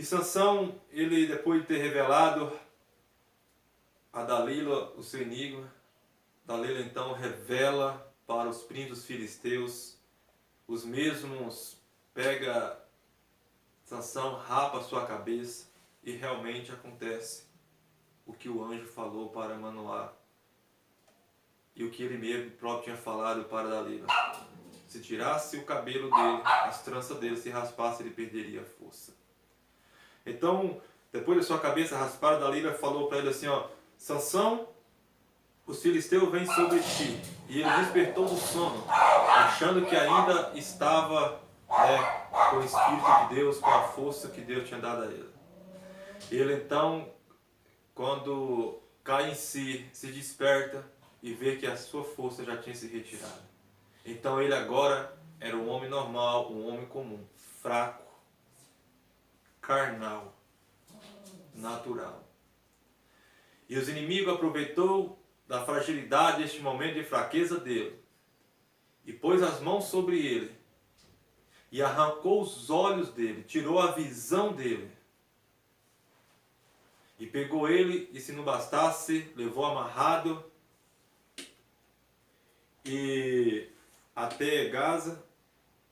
E Sansão, ele depois de ter revelado a Dalila o seu enigma, Dalila então revela para os príncipes filisteus, os mesmos pega Sansão, rapa a sua cabeça e realmente acontece o que o anjo falou para Manoá e o que ele mesmo próprio tinha falado para Dalila. Se tirasse o cabelo dele, as tranças dele se raspasse, ele perderia a força. Então, depois da sua cabeça raspada, Dalila falou para ele assim, ó, Sansão, os filisteus vêm sobre ti. E ele despertou do sono, achando que ainda estava com o Espírito de Deus, com a força que Deus tinha dado a ele. Ele então, quando cai em si, se desperta e vê que a sua força já tinha se retirado. Então ele agora era um homem normal, um homem comum, fraco, carnal, natural. E os inimigos aproveitou da fragilidade deste momento de fraqueza dele e pôs as mãos sobre ele e arrancou os olhos dele, tirou a visão dele e pegou ele e, se não bastasse, levou amarrado e até Gaza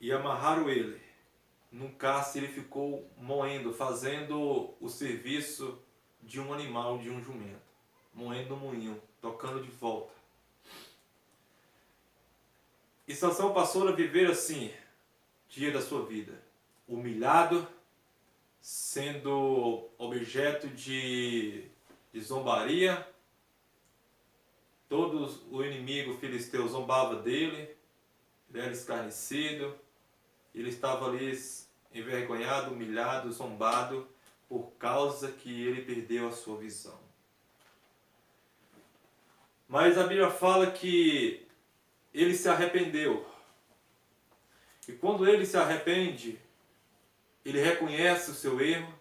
e amarraram ele num cárcere. Ele ficou moendo, fazendo o serviço de um animal, de um jumento, moendo no moinho, tocando de volta. E Sansão passou a viver assim, dia da sua vida, humilhado, sendo objeto de zombaria. Todos o inimigo filisteu zombava dele, ele era escarnecido, ele estava ali envergonhado, humilhado, zombado, por causa que ele perdeu a sua visão. Mas a Bíblia fala que ele se arrependeu. E quando ele se arrepende, ele reconhece o seu erro,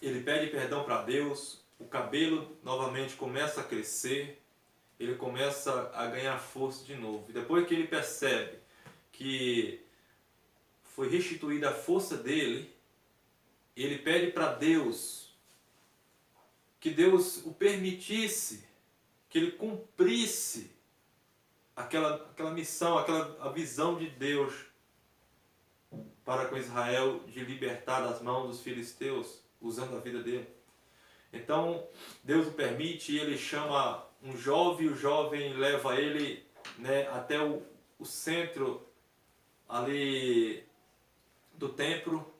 ele pede perdão para Deus, o cabelo novamente começa a crescer, ele começa a ganhar força de novo. E depois que ele percebe que foi restituída a força dele, ele pede para Deus que Deus o permitisse, que ele cumprisse aquela missão, a visão de Deus para com Israel de libertar das mãos dos filisteus, usando a vida dele. Então Deus o permite e ele chama um jovem, o jovem leva ele até o centro ali do templo,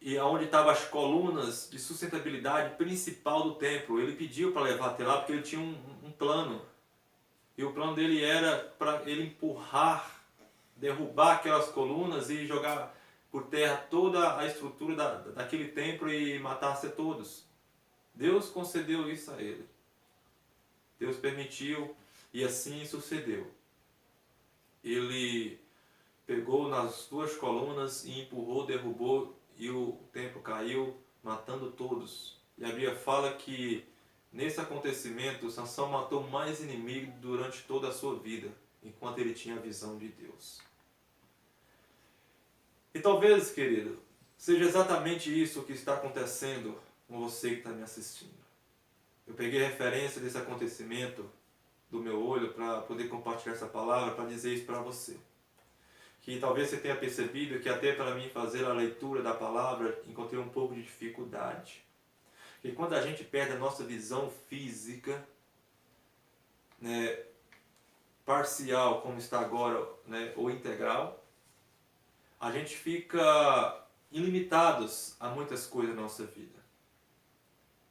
e onde estavam as colunas de sustentabilidade principal do templo. Ele pediu para levar até lá porque ele tinha um plano. E o plano dele era para ele empurrar, derrubar aquelas colunas e jogar por terra toda a estrutura daquele templo e matar-se todos. Deus concedeu isso a ele. Deus permitiu e assim sucedeu. Ele pegou nas duas colunas e empurrou, derrubou, e o templo caiu, matando todos. E a Bíblia fala que nesse acontecimento Sansão matou mais inimigos durante toda a sua vida, enquanto ele tinha a visão de Deus. E talvez, querido, seja exatamente isso que está acontecendo com você que está me assistindo. Eu peguei referência desse acontecimento do meu olho para poder compartilhar essa palavra, para dizer isso para você. Que talvez você tenha percebido que até para mim fazer a leitura da palavra encontrei um pouco de dificuldade. Que quando a gente perde a nossa visão física, parcial como está agora, ou integral, a gente fica ilimitados a muitas coisas na nossa vida.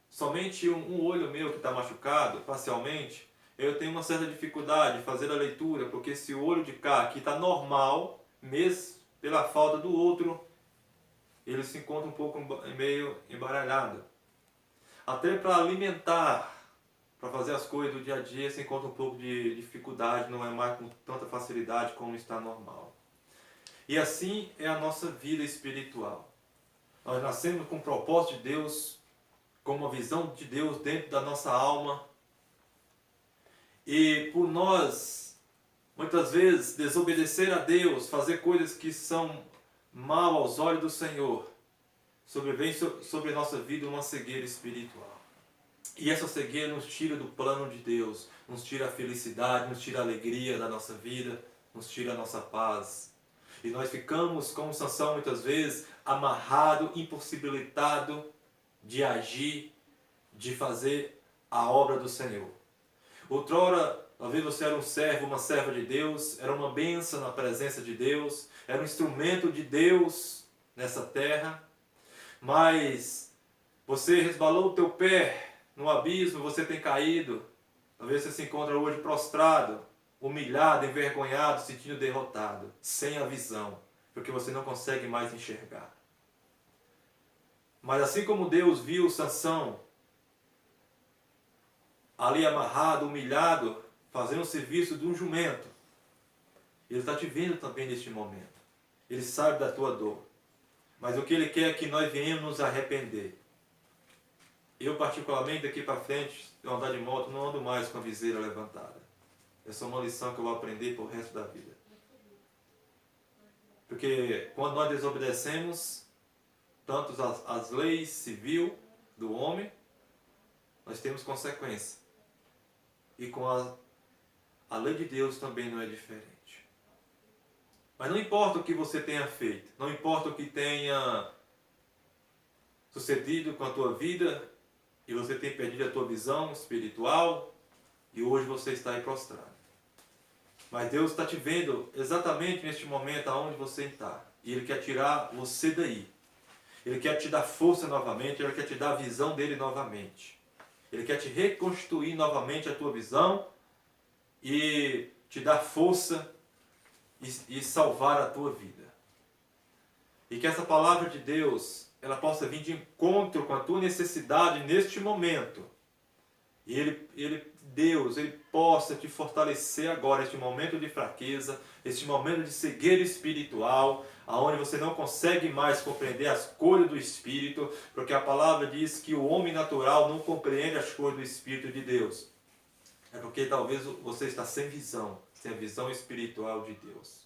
Somente um olho meu que está machucado, parcialmente, eu tenho uma certa dificuldade de fazer a leitura, porque esse olho de cá aqui está normal, mesmo pela falta do outro, ele se encontra um pouco meio embaralhado. Até para alimentar, para fazer as coisas do dia a dia, se encontra um pouco de dificuldade, não é mais com tanta facilidade como está normal. E assim é a nossa vida espiritual. Nós nascemos com o propósito de Deus, com uma visão de Deus dentro da nossa alma. E por nós, muitas vezes, desobedecer a Deus, fazer coisas que são mal aos olhos do Senhor, sobrevém sobre a nossa vida uma cegueira espiritual. E essa cegueira nos tira do plano de Deus, nos tira a felicidade, nos tira a alegria da nossa vida, nos tira a nossa paz. E nós ficamos, como Sansão muitas vezes, amarrado, impossibilitado de agir, de fazer a obra do Senhor. Outrora, talvez você era um servo, uma serva de Deus, era uma bênção na presença de Deus, era um instrumento de Deus nessa terra, mas você resbalou o teu pé no abismo, você tem caído, talvez você se encontre hoje prostrado, humilhado, envergonhado, se sentindo derrotado, sem a visão, porque você não consegue mais enxergar. Mas assim como Deus viu Sansão ali amarrado, humilhado, fazendo o serviço de um jumento, Ele está te vendo também neste momento. Ele sabe da tua dor. Mas o que Ele quer é que nós venhamos nos arrepender. Eu, particularmente, daqui para frente, eu andar de moto, não ando mais com a viseira levantada. Essa é uma lição que eu vou aprender para o resto da vida. Porque quando nós desobedecemos, tanto as leis civil do homem, nós temos consequência. E com a lei de Deus também não é diferente. Mas não importa o que você tenha feito, não importa o que tenha sucedido com a tua vida, e você tem perdido a tua visão espiritual, e hoje você está aí prostrado. Mas Deus está te vendo exatamente neste momento aonde você está. E Ele quer tirar você daí. Ele quer te dar força novamente, Ele quer te dar a visão dele novamente. Ele quer te reconstruir novamente a tua visão e te dar força e salvar a tua vida. E que essa palavra de Deus, ela possa vir de encontro com a tua necessidade neste momento. E Deus, Ele possa te fortalecer agora, este momento de fraqueza, este momento de cegueira espiritual, aonde você não consegue mais compreender as coisas do Espírito, porque a palavra diz que o homem natural não compreende as coisas do Espírito de Deus. É porque talvez você está sem visão, sem a visão espiritual de Deus.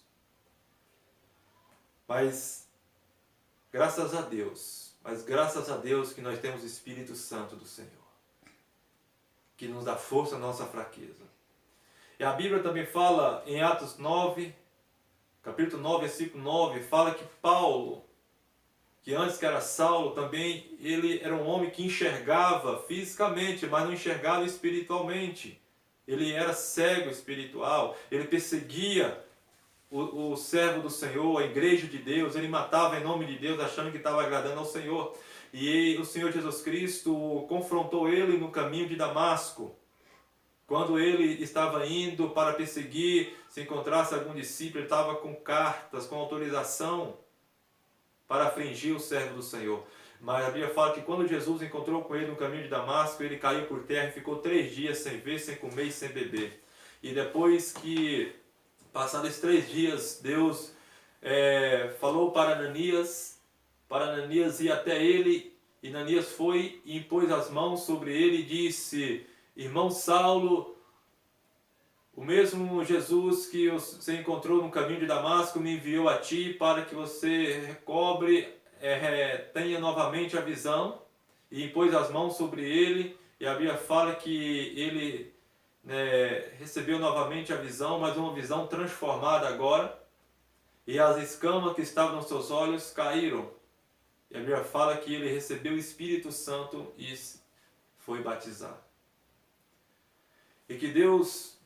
Mas, graças a Deus que nós temos o Espírito Santo do Senhor, que nos dá força na nossa fraqueza. E a Bíblia também fala em Atos 9, capítulo 9, versículo 9, fala que Paulo, que antes que era Saulo, também ele era um homem que enxergava fisicamente, mas não enxergava espiritualmente. Ele era cego espiritual, ele perseguia o servo do Senhor, a igreja de Deus, ele matava em nome de Deus, achando que estava agradando ao Senhor. E o Senhor Jesus Cristo confrontou ele no caminho de Damasco. Quando ele estava indo para perseguir, se encontrasse algum discípulo, ele estava com cartas, com autorização para afligir o servo do Senhor. Mas a Bíblia fala que quando Jesus encontrou com ele no caminho de Damasco, ele caiu por terra e ficou 3 dias sem ver, sem comer e sem beber. E depois que, passados esses 3 dias, Deus falou para Ananias ir até ele, e Ananias foi e impôs as mãos sobre ele e disse: irmão Saulo, o mesmo Jesus que você encontrou no caminho de Damasco me enviou a ti para que você recobre, tenha novamente a visão. E impôs as mãos sobre ele, e a Bíblia fala que ele recebeu novamente a visão, mas uma visão transformada agora, e as escamas que estavam nos seus olhos caíram. E a Bíblia fala que ele recebeu o Espírito Santo e foi batizado. E que Deus,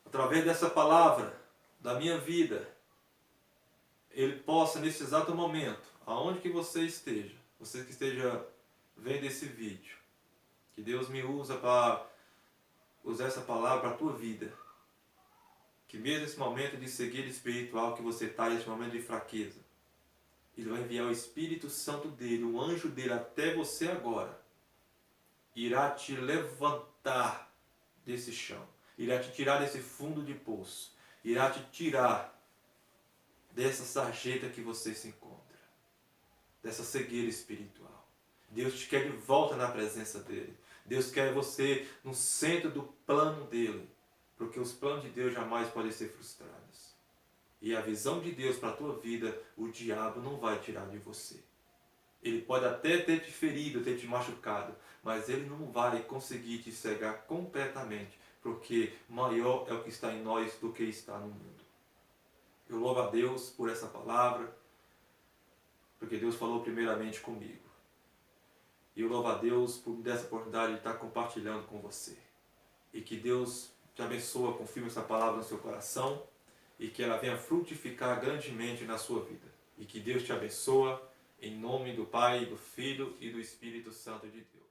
através dessa palavra, da minha vida, Ele possa, nesse exato momento, aonde que você que esteja vendo esse vídeo, que Deus me usa para usar essa palavra para a tua vida. Que mesmo esse momento de cegueira espiritual que você está, esse momento de fraqueza, Ele vai enviar o Espírito Santo dele, o anjo dele até você agora. Irá te levantar desse chão. Irá te tirar desse fundo de poço. Irá te tirar dessa sarjeta que você se encontra. Dessa cegueira espiritual. Deus te quer de volta na presença dele. Deus quer você no centro do plano dele. Porque os planos de Deus jamais podem ser frustrados. E a visão de Deus para a tua vida, o diabo não vai tirar de você. Ele pode até ter te ferido, ter te machucado, mas ele não vai conseguir te cegar completamente, porque maior é o que está em nós do que está no mundo. Eu louvo a Deus por essa palavra, porque Deus falou primeiramente comigo. E eu louvo a Deus por dessa oportunidade de estar compartilhando com você. E que Deus te abençoe, confirme essa palavra no seu coração e que ela venha frutificar grandemente na sua vida. E que Deus te abençoe em nome do Pai, do Filho e do Espírito Santo de Deus.